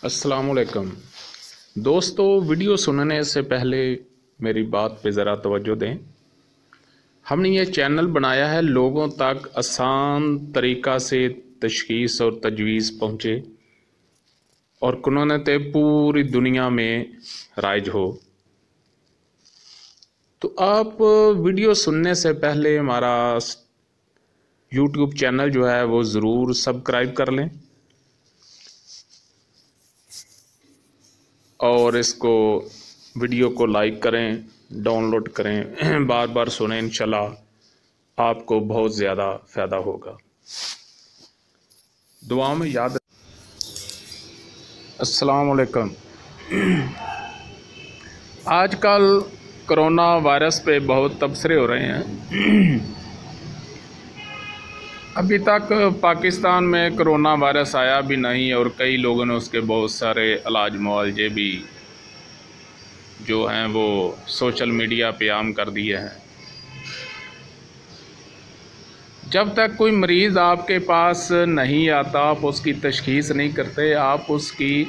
अस्सलाम वालेकुम दोस्तों, वीडियो सुनने से पहले मेरी बात पे ज़रा तवज्जो दें। हमने ये चैनल बनाया है लोगों तक आसान तरीक़ा से तशख़ीस और तजवीज़ पहुँचे और कुनूनते पूरी दुनिया में राइज हो। तो आप वीडियो सुनने से पहले हमारा यूट्यूब चैनल जो है वो ज़रूर सब्सक्राइब कर लें और इसको वीडियो को लाइक करें, डाउनलोड करें, बार बार सुनें। इंशाल्लाह आपको बहुत ज़्यादा फ़ायदा होगा। दुआ में याद। अस्सलाम वालेकुम। आजकल कोरोना वायरस पे बहुत तबसरे हो रहे हैं। अभी तक पाकिस्तान में कोरोना वायरस आया भी नहीं और कई लोगों ने उसके बहुत सारे इलाज मुआवजे भी जो हैं वो सोशल मीडिया पे आम कर दिए हैं। जब तक कोई मरीज़ आपके पास नहीं आता, आप उसकी तशख़ीस नहीं करते, आप उसकी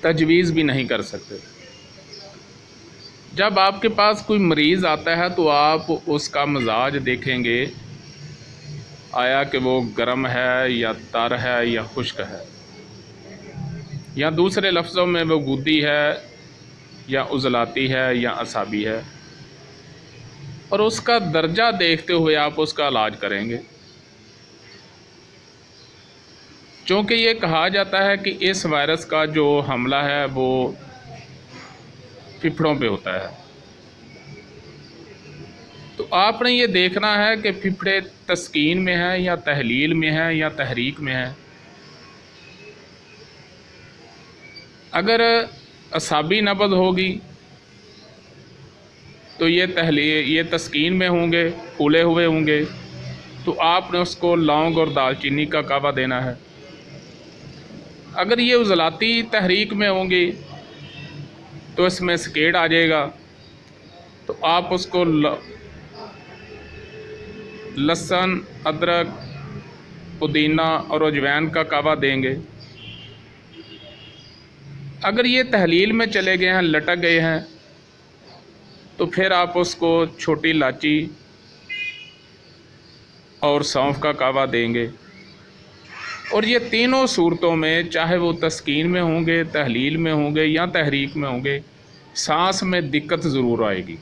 तजवीज़ भी नहीं कर सकते। जब आपके पास कोई मरीज़ आता है तो आप उसका मिजाज देखेंगे, आया कि वो गर्म है या तर है या खुश्क है, या दूसरे लफ्ज़ों में वो गुद्दी है या उजलाती है या असाबी है, और उसका दर्जा देखते हुए आप उसका इलाज करेंगे। चूँकि ये कहा जाता है कि इस वायरस का जो हमला है वो फेफड़ों पे होता है, तो आपने ये देखना है कि फेफड़े तस्कीन में है या तहलील में है या तहरीक में है। अगर असाबी नबज़ होगी तो ये तस्कीन में होंगे, फूले हुए होंगे, तो आपने उसको लौंग और दालचीनी का कावा देना है। अगर ये उजलाती तहरीक में होंगी तो इसमें सकेड़ आ जाएगा, तो आप उसको लहसुन, अदरक, पुदीना और अजवाइन का कावा देंगे। अगर ये तहलील में चले गए हैं, लटक गए हैं, तो फिर आप उसको छोटी इलायची और सौंफ का कावा देंगे। और ये तीनों सूरतों में, चाहे वो तस्कीन में होंगे, तहलील में होंगे या तहरीक में होंगे, सांस में दिक्कत ज़रूर आएगी।